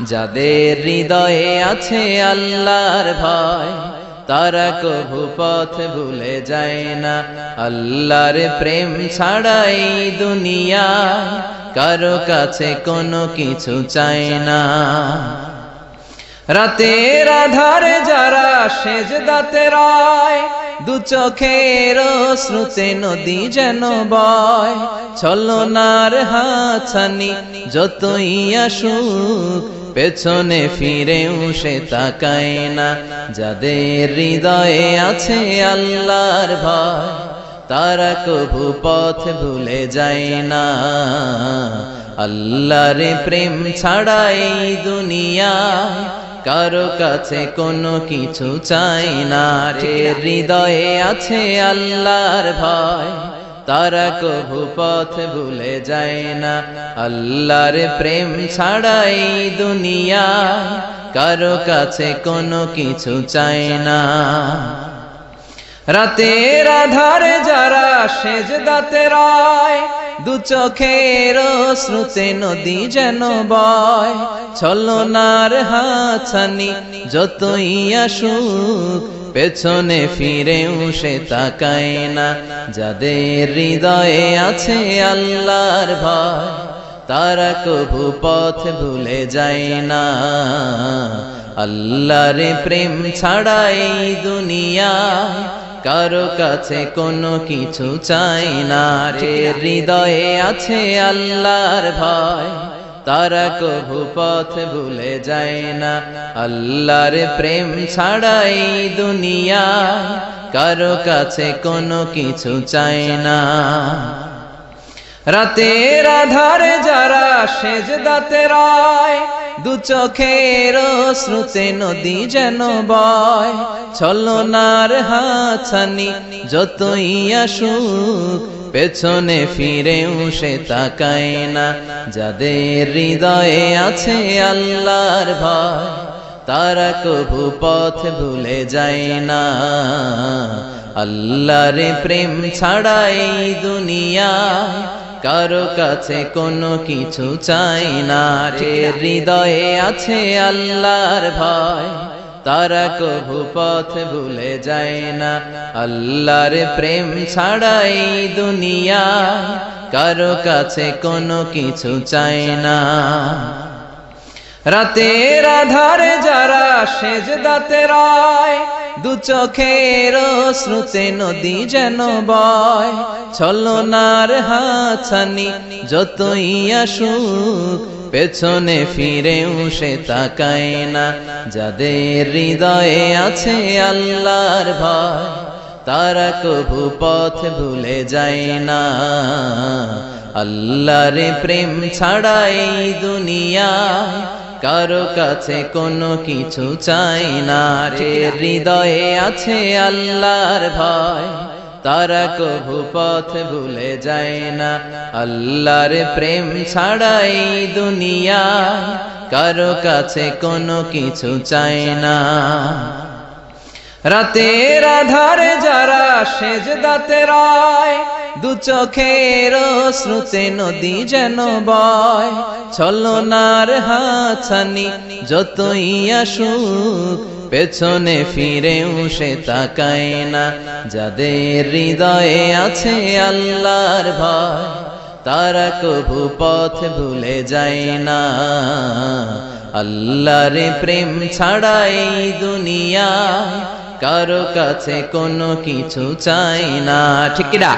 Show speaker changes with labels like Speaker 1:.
Speaker 1: যাদের হৃদয়ে আছে আল্লাহর ভয় তারা কভু পথ ভুলে যায় না। আল্লাহর প্রেম ছাড়াই দুনিয়ায় কারো কাছে কোনো কিছু চায় না। রাতের আধারে যারা সেজদাতে রয়, দু চোখের শ্রুতে নদী যেন বয়। ছলনার হাতছানি যতই আসুক পেছনে ফিরেও সে তাকায় না। যাদের হৃদয়ে আছে আল্লাহর ভয় তারা কভু পথ ভুলে যায় না। আল্লাহর প্রেম ছাড়াই দুনিয়ায় কারো কাছে কোনো কিছু চাই না। হৃদয়ে আছে আল্লাহর ভয় তারা কভু পথ ভুলে যায় না। আল্লাহর প্রেম ছাড়াই দুনিয়ায় কারো কাছে কোনো কিছু চাই না। রাতের আধারে যারা সেজদাতে রয়, দু চোখের শ্রুতে নদী যেন বয়। ছলনার হাতছানি যতই আসুক পেছনে ফিরেও সে তাকায় না। যাদের হৃদয়ে আছে আল্লাহর ভয় তারা কভু পথ ভুলে যায় না। আল্লাহর প্রেম ছাড়াই দুনিয়ায় কারো কাছে কোনো কিছু চাই না। হৃদয়ে আছে আল্লাহর ভয় তারা কভু পথ ভুলে যায় না। আল্লাহর প্রেম ছাড়াই দুনিয়ায় কারো কাছে কোনো কিছু চাই না। রাতের আধারে যারা সেজদাতে রয়, দু চোখের শ্রুতে নদী যেন বয়। ছলনার হাতছানি যতই আসুক পেছনে ফিরেও সে তাকায় না। যাদের হৃদয়ে আছে আল্লাহর ভয় তারা কভু পথ ভুলে যায় না। আল্লাহর প্রেম ছাড়াই দুনিয়ায় কারো কাছে কোনো কিছু চাই না। হৃদয়ে আছে আল্লাহর ভয় তারা কভু পথ ভুলে যায় না। আল্লাহর প্রেম ছাড়াই দুনিয়ায় কারো কাছে কোনো কিছু চাই না। রাতের আধারে যারা সেজদাতে রয়, দু চোখের শ্রুতে নদী যেন বয়। ছলনার হাতছানি যতই আসুক পেছনে ফিরেও সে তাকায় না। যাদের হৃদয়ে আছে আল্লাহর ভয় তারা কভু পথ ভুলে যায় না। আল্লাহর প্রেম ছাড়াই দুনিয়ায় কারো কাছে কোনো কিছু চাই না। হৃদয়ে আছে আল্লাহর ভয় তারা কভু পথ ভুলে যায় না। আল্লাহর প্রেম ছাড়াই দুনিয়ায় কারো কাছে কোনো কিছু চাই না। রাতের আধারে যারা সেজদাতে রয়, দু চোখের শ্রুতে নদী যেন বয়। ছলনার হাতছানি যতই আসুক পেছনে ফিরেও সে তাকায় না। যাদের হৃদয়ে আছে আল্লাহর ভয় তারা কভু পথ ভুলে যায় না। আল্লাহর প্রেম ছাড়াই দুনিয়ায় কারো কাছে কোনো কিছু চাই না। ঠিক না?